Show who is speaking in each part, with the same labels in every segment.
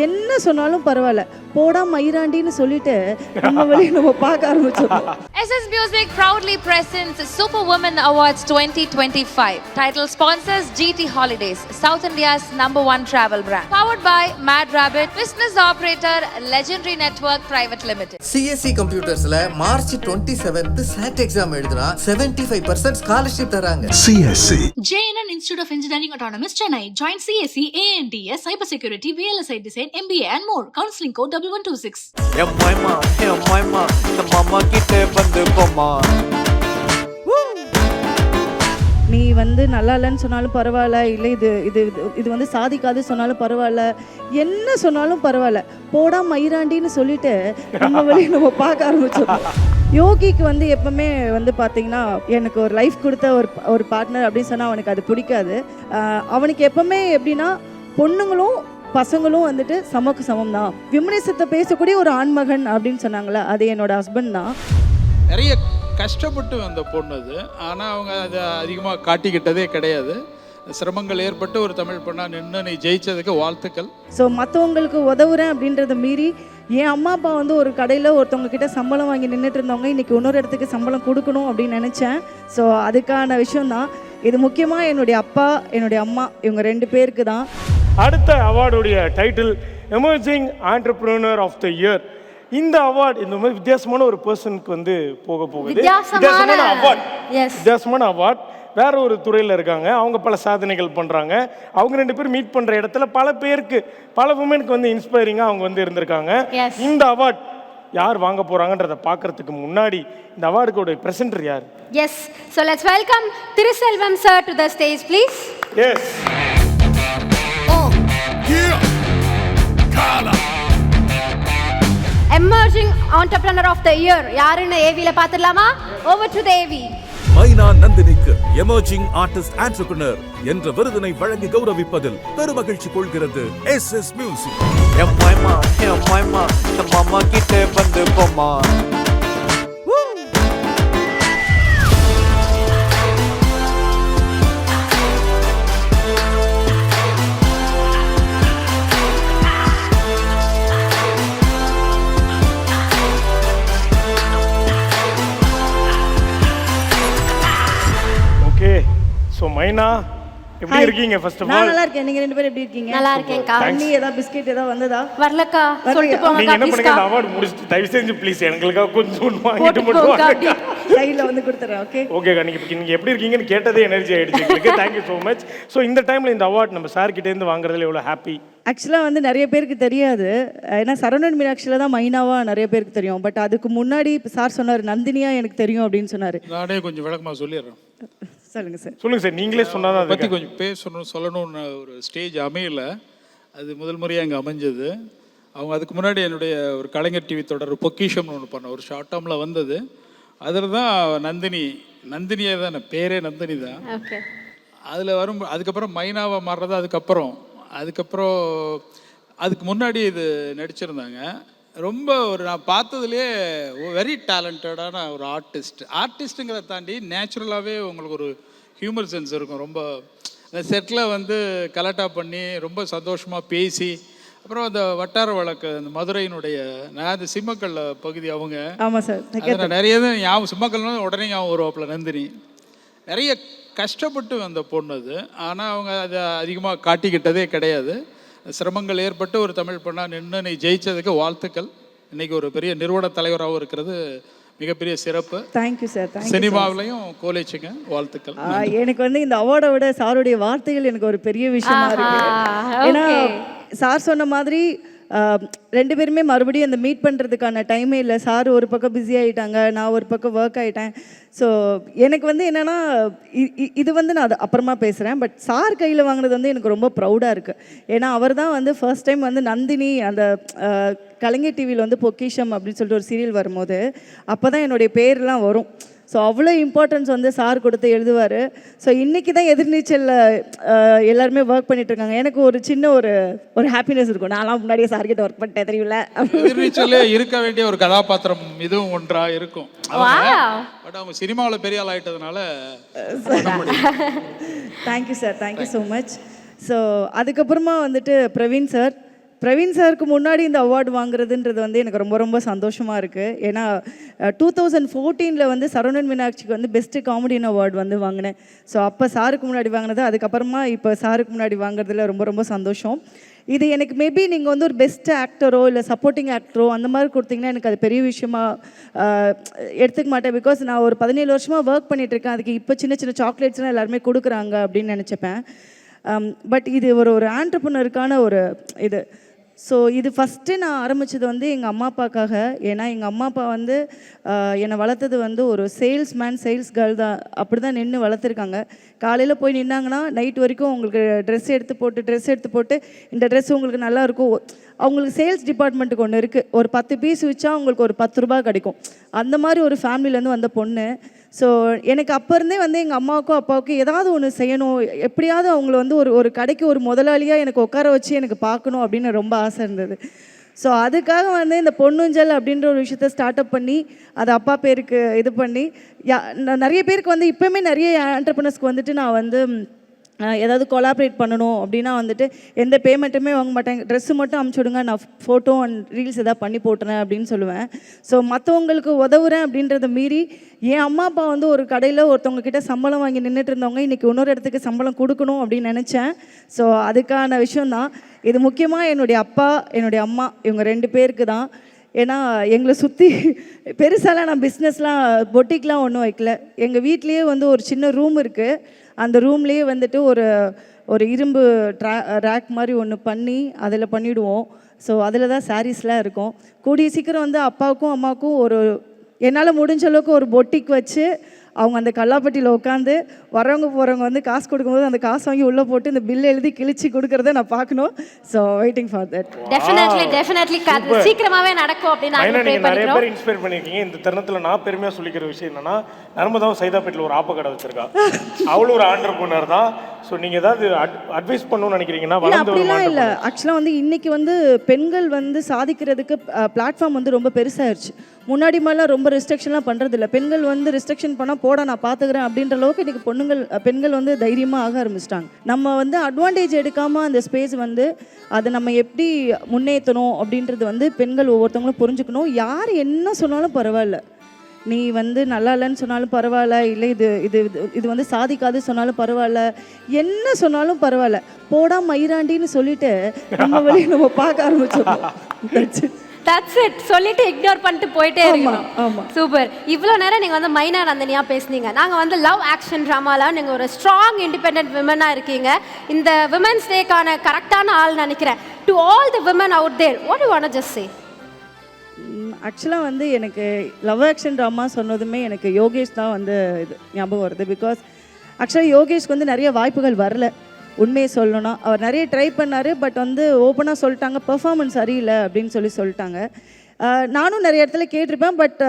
Speaker 1: என்ன சொன்னாலும் பரவாயில்ல, போடா மயிராண்டின்னு சொல்லிட்டு நம்ம வழியை நம்ம பார்க்க ஆரம்பிச்சிடணும்.
Speaker 2: SS Music proudly presents Super Women Awards 2025. Title sponsors GT Holidays, South India's #1 travel brand. Powered by Mad Rabbit, business operator Legendary Network Private Limited.
Speaker 3: CSE கம்ப்யூட்டர்ஸ்ல மார்ச் 27th SAT எக்ஸாம் எழுதுனா 75% ஸ்காலர்ஷிப் தராங்க.
Speaker 4: CSE
Speaker 5: JNN Institute of Engineering Autonomous Chennai. Join CSE, ANDS, Cybersecurity, VLSI Design, MBA and more. Counseling code 1126.
Speaker 6: எம்மாய்மா இந்த மாமா கிட்ட வந்து போமா.
Speaker 1: நீ வந்து நல்லா இல்லைன்னு சொன்னாலும் பரவாயில்ல, இல்லை இது இது இது வந்து சாதிக்காது சொன்னாலும் பரவாயில்ல, என்ன சொன்னாலும் பரவாயில்ல, போடா மயிராண்டின்னு சொல்லிட்டு நம்ம வழியை நம்ம பார்க்க ஆரம்பிச்சிடணும். யோகிக்கு வந்து எப்பவுமே வந்து பார்த்தீங்கன்னா, எனக்கு ஒரு லைஃப் கொடுத்த ஒரு பார்ட்னர் அப்படின்னு சொன்னால் அவனுக்கு அது பிடிக்காது. அவனுக்கு எப்பவுமே எப்படின்னா, பொண்ணுங்களும் பசங்களும் வந்துட்டு சமக்கு சமம் தான். விமனிசத்தை பேசக்கூடிய ஒரு ஆண்மகன் அப்படின்னு சொன்னாங்களே, அது என்னோட ஹஸ்பண்ட் தான்.
Speaker 7: நிறைய கஷ்டப்பட்டு வந்த பொண்ணு அது. ஆனால் அவங்க அதை அதிகமாக காட்டிக்கிட்டதே கிடையாது. சிரமங்கள் ஏற்பட்டு ஒரு தமிழ் பொண்ணாக நின்று நீ ஜெயிச்சதுக்கு வாழ்த்துக்கள்.
Speaker 1: ஸோ மற்றவங்களுக்கு உதவுறேன் அப்படின்றத மீறி என் அம்மா அப்பா வந்து ஒரு கடையில் ஒருத்தவங்க கிட்ட சம்பளம் வாங்கி நின்றுட்டு இருந்தவங்க இன்றைக்கி இன்னொரு இடத்துக்கு சம்பளம் கொடுக்கணும் அப்படின்னு நினச்சேன். ஸோ அதுக்கான விஷயந்தான் இது. முக்கியமாக என்னுடைய அப்பா என்னுடைய அம்மா இவங்க 2 பேருக்கு தான்.
Speaker 8: அடுத்த அவார்டுடைய title emerging entrepreneur of the year. இந்த அவார்டு இந்த மாதிரி வித்தியாசமான ஒரு பர்சனுக்கு வந்து போக போகுது. வித்தியாசமான அவார்ட், வித்தியாசமான அவார்ட். வேற ஒரு துறையில் இருக்காங்க, அவங்க பல சாதனைகள் பண்ணுறாங்க. அவங்க 2 பேரும் மீட் பண்ணுற இடத்துல பல பேருக்கு, பல உமனுக்கு வந்து இன்ஸ்பைரிங்காக அவங்க வந்து இருந்திருக்காங்க. இந்த அவார்ட் யார் வாங்க போகிறாங்கன்றதை பார்க்கறதுக்கு முன்னாடி இந்த அவார்டுக்கோட பிரசன்டர் யார்?
Speaker 9: Yes, so let's welcome Thiruselvam sir to the stage please.
Speaker 8: Yes.
Speaker 9: Emerging entrepreneur of the year யாருன்னு ஏவில பார்த்துடலாமா? Over to the AV.
Speaker 4: Myna நந்தினிக்கு எமர்ஜிங் ஆர்டிஸ்ட் ஆண்டர்பிரினர் என்ற விருதினை வழங்கி கௌரவிப்பதில் பெருமகிழ்ச்சி கொள்கிறது SS Music.
Speaker 6: எம்மாய்மா இந்த மாமா கிட்ட வந்து போமா.
Speaker 8: ஸோ மைனா எப்படி இருக்கீங்க? ஃபர்ஸ்ட் ஆஃப்
Speaker 1: நான்
Speaker 8: ஆல்
Speaker 1: நல்லா இருக்கேன். நீங்க 2 பேரும் எப்படி இருக்கீங்க?
Speaker 9: நல்லா இருக்கேன்க்கா.
Speaker 1: தண்ணி ஏதாவது பிஸ்கெட் ஏதாவது வந்ததா?
Speaker 9: வரலக்கா, சொல்லிட்டு போங்க.
Speaker 8: நீங்க என்ன பண்ணுங்க, அந்த அவார்ட் முடிச்சிட்டு தயவு செஞ்சு ப்ளீஸ் எங்களுக்காக கொஞ்சம் வாங்கிட்டு மட்டும் வாங்க.
Speaker 1: சைடுல வந்து கொடுத்துறேன். ஓகே
Speaker 8: ஓகேக்கா. நீங்க எப்படி இருக்கீங்கன்னு கேட்டதே எனர்ஜி ஆயிடுச்சு எங்களுக்கு. Thank you so much. ஸோ இந்த டைம்ல இந்த அவார்ட் நம்ம சார் கிட்ட இருந்து வாங்குறதுல எவ்வளோ ஹாப்பி.
Speaker 1: ஆக்சுவலாக வந்து நிறைய பேருக்கு தெரியாது. ஏன்னா சரவணன் மீனாட்சியில் தான் மைனாவா நிறைய பேருக்கு தெரியும். பட் அதுக்கு முன்னாடி சார் சொன்னார் நந்தினியா எனக்கு தெரியும் அப்படின்னு சொன்னார்.
Speaker 7: நானே கொஞ்சம் விளக்கமாக சொல்லிடுறேன்.
Speaker 1: சொல்லுங்க சார்.
Speaker 8: சொல்லுங்க சார், நீங்களே சொன்னாதான்
Speaker 7: அதை பற்றி கொஞ்சம் சொல்லணும்னு ஒரு ஸ்டேஜ் அமையல. அது முதல் முறையாக அங்கே அமைஞ்சது. அவங்க அதுக்கு முன்னாடி என்னுடைய ஒரு கலைஞர் டிவி தொடர் பொக்கிஷம்னு ஒன்று பண்ண ஒரு ஷார்ட் டேர்மில் வந்தது. அதில் தான் நந்தினியே தான் பேரே நந்தினி தான். அதில் வரும். அதுக்கப்புறம் மைனாவை மாறுறது அதுக்கப்புறம் அதுக்கு முன்னாடி இது நடிச்சிருந்தாங்க. ரொம்ப நான் பார்த்ததுலேயே வெரி டேலண்டடான ஒரு ஆர்டிஸ்ட்டுங்கிறத தாண்டி நேச்சுரலாகவே உங்களுக்கு ஒரு ஹியூமர் சென்ஸ் இருக்கும். ரொம்ப அந்த செட்டில் வந்து கலட்டா பண்ணி ரொம்ப சந்தோஷமாக பேசி, அப்புறம் அந்த வட்டார வழக்கு அந்த மதுரையினுடைய நான் அந்த சிம்மக்கல்ல பகுதி அவங்க.
Speaker 1: ஆமாம் சார்.
Speaker 7: அதில் நிறைய ஞாபகம், சிம்மக்கல்னா உடனே ஞாபகம் வருவாப்பில் நந்தினி. நிறைய கஷ்டப்பட்டு வந்த பொண்ணு அது. ஆனால் அவங்க அதை அதிகமாக காட்டிக்கிட்டதே கிடையாது. சிரமங்கள் ஏற்பட்டு ஒரு தமிழ் பொண்ணாக நின்று நீ ஜெயிச்சதுக்கு வாழ்த்துக்கள். இன்னைக்கு ஒரு பெரிய நிறுவன தலைவராகவும் இருக்கிறது மிகப்பெரிய சிறப்பு.
Speaker 1: Thank you sir.
Speaker 7: சினிமாவிலையும் கோலேச்சுங்க, வாழ்த்துக்கள்.
Speaker 1: எனக்கு வந்து இந்த அவார்டை விட சாருடைய வார்த்தைகள் எனக்கு ஒரு பெரிய விஷயமா இருக்கு. ஏன்னா சார் சொன்ன மாதிரி 2 பேருமே மறுபடியும் அந்த மீட் பண்ணுறதுக்கான டைமே இல்லை. சார் ஒரு பக்கம் பிஸி ஆகிட்டாங்க, நான் ஒரு பக்கம் ஒர்க் ஆகிட்டேன். ஸோ எனக்கு வந்து என்னென்னா இது வந்து நான் அது அப்புறமா பேசுகிறேன். பட் சார் கையில் வாங்கினது வந்து எனக்கு ரொம்ப ப்ரௌடாக இருக்குது. ஏன்னா அவர் தான் வந்து ஃபர்ஸ்ட் டைம் வந்து நந்தினி அந்த கலைஞர் டிவியில் வந்து பொக்கிஷம் அப்படின்னு சொல்லிட்டு ஒரு சீரியல் வரும்போது அப்போ தான் என்னுடைய பேர்லாம் வரும். ஸோ அவ்வளோ இம்பார்ட்டன்ஸ் வந்து சார் கொடுத்து எழுதுவார். ஸோ இன்றைக்கி தான் எதிர்நீச்சலில் எல்லாருமே ஒர்க் பண்ணிகிட்ருக்காங்க. எனக்கு ஒரு சின்ன ஒரு ஹாப்பினஸ் இருக்கும். நான்லாம் முன்னாடியே சார்கிட்ட ஒர்க் பண்ணிட்டேன் தெரியல.
Speaker 7: எதிர்நீச்சலே இருக்க வேண்டிய ஒரு கதாபாத்திரம் இதுவும் ஒன்றாக இருக்கும். பட் அவங்க சினிமாவில் பெரிய ஆள் ஆகிட்டதுனால.
Speaker 1: Thank you sir, thank you so much. So அதுக்கப்புறமா வந்துட்டு பிரவீன் சார் பிரவீன் சாருக்கு முன்னாடி இந்த அவார்டு வாங்குறதுன்றது வந்து எனக்கு ரொம்ப ரொம்ப சந்தோஷமாக இருக்குது. ஏன்னா 2014 வந்து சரவணன் மீனாட்சிக்கு வந்து பெஸ்ட்டு காமெடியன் அவார்டு வந்து வாங்கினேன். ஸோ அப்போ சாருக்கு முன்னாடி வாங்கினது, அதுக்கப்புறமா இப்போ சாருக்கு முன்னாடி வாங்குறதுல ரொம்ப ரொம்ப சந்தோஷம். இது எனக்கு மேபி நீங்கள் வந்து ஒரு பெஸ்ட் ஆக்டரோ இல்லை சப்போர்ட்டிங் ஆக்டரோ அந்த மாதிரி கொடுத்தீங்கன்னா எனக்கு அது பெரிய விஷயமா எடுத்துக்க மாட்டேன். பிகாஸ் நான் ஒரு 17 வருஷமாக ஒர்க் பண்ணிகிட்ருக்கேன். அதுக்கு இப்போ சின்ன சின்ன சாக்லேட்ஸ்லாம் எல்லாருமே கொடுக்குறாங்க அப்படின்னு நினச்சிப்பேன். பட் இது ஒரு ஆண்டர்ப்ரனருக்கான ஒரு இது. ஸோ இது ஃபஸ்ட்டு நான் ஆரம்பித்தது வந்து எங்கள் அம்மா அப்பாக்காக. ஏன்னா எங்கள் அம்மா அப்பா வந்து என்னை வளர்த்தது வந்து ஒரு சேல்ஸ்மேன் சேல்ஸ் கேர்ள் தான், அப்படி தான் நின்று வளர்த்துருக்காங்க. காலையில் போய் நின்னாங்கன்னா நைட் வரைக்கும் உங்களுக்கு ட்ரெஸ் எடுத்து போட்டு இந்த ட்ரெஸ் உங்களுக்கு நல்லாயிருக்கும். அவங்களுக்கு சேல்ஸ் டிபார்ட்மெண்ட்டுக்கு ஒன்று இருக்குது. ஒரு 10 பீஸ் வச்சா அவங்களுக்கு ஒரு 10 ரூபா கிடைக்கும். அந்த மாதிரி ஒரு ஃபேமிலியிலேருந்து வந்த பொண்ணு. ஸோ எனக்கு அப்போ இருந்தே வந்து எங்கள் அம்மாவுக்கும் அப்பாவுக்கும் ஏதாவது ஒன்று செய்யணும், எப்படியாவது அவங்கள வந்து ஒரு கடைக்கு ஒரு முதலாளியாக எனக்கு உட்கார வச்சு எனக்கு பார்க்கணும் அப்படின்னு ரொம்ப ஆசை இருந்தது. ஸோ அதுக்காக வந்து இந்த பொன்னுஞ்சல் அப்படின்ற ஒரு விஷயத்த ஸ்டார்ட் அப் பண்ணி அதை அப்பா பேருக்கு இது பண்ணி நிறைய பேருக்கு வந்து இப்போயுமே நிறைய ஆண்டர்ப்ரனர்ஸ்க்கு வந்துட்டு நான் வந்து ஏதாவது கொலாபரேட் பண்ணணும் அப்படின்னா வந்துட்டு எந்த பேமெண்ட்டுமே வாங்க மாட்டேன். ட்ரெஸ்ஸு மட்டும் அமுச்சு விடுங்க, நான் ஃபோட்டோ அண்ட் ரீல்ஸ் எதாவது பண்ணி போட்டுறேன் அப்படின்னு சொல்லுவேன். ஸோ மற்றவங்களுக்கு உதவுறேன் அப்படின்றத மீறி என் அம்மா அப்பா வந்து ஒரு கடையில் ஒருத்தவங்க கிட்ட சம்பளம் வாங்கி நின்றுட்டு இருந்தவங்க இன்றைக்கி இன்னொரு இடத்துக்கு சம்பளம் கொடுக்கணும் அப்படின்னு நினச்சேன். ஸோ அதுக்கான விஷயந்தான் இது. முக்கியமாக என்னுடைய அப்பா என்னுடைய அம்மா இவங்க 2 பேருக்கு தான். ஏன்னா எங்களை சுற்றி பெருசாலாம் நான் பிஸ்னஸ்லாம் பொட்டிக்லாம் ஒன்றும் வைக்கல. எங்கள் வீட்லேயே வந்து ஒரு சின்ன ரூம் இருக்குது. அந்த ரூம்லேயே வந்துட்டு ஒரு இரும்பு ரேக் மாதிரி ஒன்று பண்ணி அதில் பண்ணிவிடுவோம். ஸோ அதில் தான் சாரீஸ்லாம் இருக்கும். கூடிய சீக்கிரம் வந்து அப்பாவுக்கும் அம்மாவுக்கும் என்னால் முடிஞ்ச அளவுக்கு ஒரு பொட்டிக் வச்சு அவங்க அந்த கல்லாப்பட்டியில் உட்காந்து வரவங்க போகிறவங்க வந்து காசு கொடுக்கும்போது அந்த காசு வாங்கி உள்ளே போட்டு இந்த பில் எழுதி கிழிச்சு கொடுக்கறத நான் பார்க்கணும். So waiting for that.
Speaker 9: Definitely சீக்கிரமாகவே நடக்கும் அப்படின்னு
Speaker 8: நீங்கள் நிறைய பேர் இன்ஸ்பயர் பண்ணியிருக்கீங்க. இந்த தருணத்தில் நான் பெருமையாக சொல்லிக்கிற விஷயம் என்னன்னா, நர்மதாவும் சைதாப்பேட்டில் ஒரு ஆப்ப கடை வச்சிருக்கா. அவளும் ஒரு ஆண்டர்ப்ரனர் தான். ஸோ நீங்கள் ஏதாவது அட்வைஸ் பண்ணணும்னு நினைக்கிறீங்கன்னா
Speaker 1: அப்படிலாம் இல்லை. ஆக்சுவலாக வந்து இன்றைக்கி வந்து பெண்கள் வந்து சாதிக்கிறதுக்கு பிளாட்ஃபார்ம் வந்து ரொம்ப பெருசாகிடுச்சு. முன்னாடி மாதிரிலாம் ரொம்ப ரெஸ்ட்ரிக்ஷன்லாம் பண்ணுறதில்ல. பெண்கள் வந்து ரெஸ்ட்ரிக்ஷன் பண்ணால் போட நான் பார்த்துக்கிறேன் அப்படின்ற அளவுக்கு இன்றைக்கி பெண்கள் வந்து தைரியமாக ஆக ஆரம்பிச்சிட்டாங்க. நம்ம வந்து அட்வான்டேஜ் எடுக்காமல் அந்த ஸ்பேஸ் வந்து அதை நம்ம எப்படி முன்னேற்றணும் அப்படின்றது வந்து பெண்கள் ஒவ்வொருத்தவங்களும் புரிஞ்சுக்கணும். யார் என்ன சொன்னாலும் பரவாயில்ல, நீ வந்து நல்லா இல்லைன்னு சொன்னாலும் பரவாயில்ல, இல்லை இது இது இது வந்து சாதிக்காது சொன்னாலும் பரவாயில்ல, என்ன சொன்னாலும் பரவாயில்ல, போடா மயிராண்டின்னு சொல்லிட்டு நம்ம வழியை நம்ம பார்க்க ஆரம்பிச்சிடணும்.
Speaker 9: That's it. சொல்லிட்டு இக்னோர் பண்ணிட்டு போயிட்டே இருக்கணும். சூப்பர். இவ்வளோ நேரம் நீங்கள் வந்து மைனா நந்தினியா பேசுனீங்க. நாங்கள் வந்து லவ் ஆக்ஷன் ட்ராமாவில் நீங்கள் ஒரு ஸ்ட்ராங் இண்டிபெண்டன்ட் விமனாக இருக்கீங்க. இந்த விமன்ஸ் டேக்கான கரெக்டான ஆள் நினைக்கிறேன். To all the women out there, what you want to just say?
Speaker 1: ஆக்சுவலாக வந்து எனக்கு லவ் ஆக்ஷன் ட்ராமா சொன்னதுமே எனக்கு யோகேஷ் தான் வந்து இது ஞாபகம் வருது. பிகாஸ் ஆக்சுவலாக யோகேஷ்க்கு வந்து நிறைய வாய்ப்புகள் வரல. உண்மையை சொல்லணும்னா அவர் நிறைய ட்ரை பண்ணார். பட் வந்து ஓப்பனாக சொல்லிட்டாங்க பெர்ஃபார்மன்ஸ் சரியில்லை அப்படின்னு சொல்லிட்டாங்க. நானும் நிறைய இடத்துல கேட்டிருப்பேன். பட்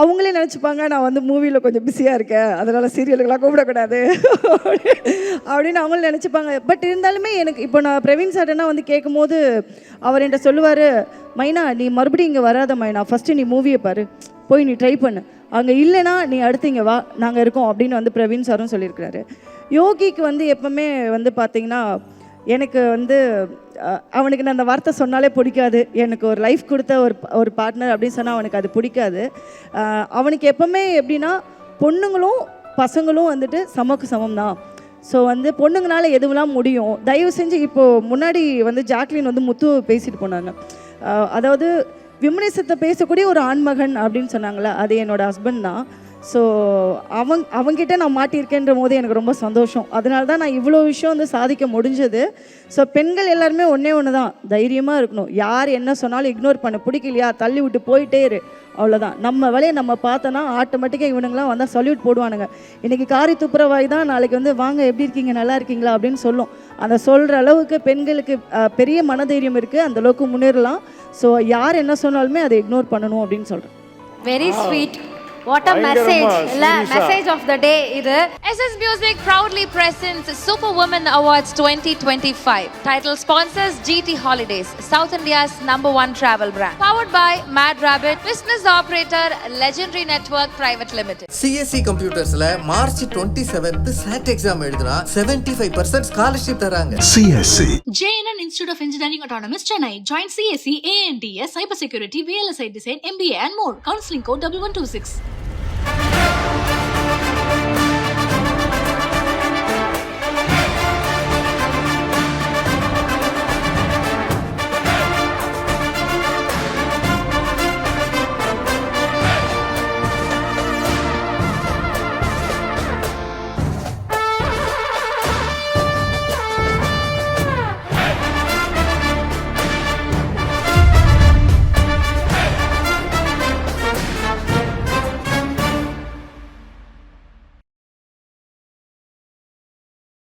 Speaker 1: அவங்களே நினச்சிப்பாங்க நான் வந்து மூவியில் கொஞ்சம் பிஸியாக இருக்கேன், அதனால் சீரியலுக்கெல்லாம் கூப்பிடக்கூடாது அப்படின்னு அவங்களும் நினச்சிப்பாங்க. பட் இருந்தாலுமே எனக்கு இப்போ நான் பிரவீன் சார்னா வந்து கேட்கும் போது அவர் என்கிட்ட சொல்லுவார், மைனா நீ மறுபடியும் இங்கே வராத மைனா, ஃபஸ்ட்டு நீ மூவியை பாரு, போய் நீ ட்ரை பண்ணு, அங்கே இல்லைன்னா நீ அடுத்து இங்கே வா, நாங்கள் இருக்கோம் அப்படின்னு வந்து பிரவீன் சாரும் சொல்லியிருக்கிறாரு. யோகிக்கு வந்து எப்பவுமே வந்து பார்த்திங்கன்னா எனக்கு வந்து அவனுக்கு நான் அந்த வார்த்தை சொன்னாலே பிடிக்காது. எனக்கு ஒரு லைஃப் கொடுத்த ஒரு பார்ட்னர் அப்படின்னு சொன்னால் அவனுக்கு அது பிடிக்காது. அவனுக்கு எப்பவுமே எப்படின்னா பொண்ணுங்களும் பசங்களும் வந்துட்டு சமக்கு சமம் தான். ஸோ வந்து பொண்ணுங்களால் எதுவெல்லாம் முடியும். தயவு செஞ்சு இப்போது முன்னாடி வந்து ஜாக்லின் வந்து முத்து பேசிட்டு போனாங்க. அதாவது விமனிசத்தை பேசக்கூடிய ஒரு ஆண்மகன் அப்படின்னு சொன்னாங்களே, அது என்னோடய ஹஸ்பண்ட் தான். ஸோ அவங்கிட்ட நான் மாட்டியிருக்கேன்ற போது எனக்கு ரொம்ப சந்தோஷம். அதனால தான் நான் இவ்வளோ விஷயம் வந்து சாதிக்க முடிஞ்சது. ஸோ பெண்கள் எல்லாருமே ஒன்று தான், தைரியமாக இருக்கணும். யார் என்ன சொன்னாலும் இக்னோர் பண்ண, பிடிக்கலையா தள்ளி விட்டு போயிட்டே இரு, அவ்வளோதான். நம்ம வேலையை நம்ம பார்த்தோன்னா ஆட்டோமேட்டிக்காக இவனுங்களாம் வந்தால் சல்யூட் போடுவானுங்க. இன்றைக்கி காரி துப்புரவாய் தான் நாளைக்கு வந்து வாங்க எப்படி இருக்கீங்க நல்லா இருக்கீங்களா அப்படின்னு சொல்லும். அந்த சொல்கிற அளவுக்கு பெண்களுக்கு பெரிய மனதைரியம் இருக்குது, அந்தளவுக்கு முன்னேறலாம். ஸோ யார் என்ன சொன்னாலுமே அதை இக்னோர் பண்ணணும் அப்படின்னு சொல்கிறேன்.
Speaker 9: Very sweet. What a message இல்ல மெசேஜ் ஆஃப் த டே இது.
Speaker 2: SS Music proudly presents Superwoman Awards 2025. Title sponsors GT Holidays, South India's #1 travel brand. Powered by Mad Rabbit, business operator Legendary Network Private Limited.
Speaker 3: CSC கம்ப்யூட்டர்ஸ்ல March 27th SAT exam எழுதுனா 75% scholarship தராங்க.
Speaker 5: JNN Institute of Engineering Autonomous Chennai. Join CSE, ANDS, Cybersecurity, VLSI Design, MBA and more. Counseling code 1126.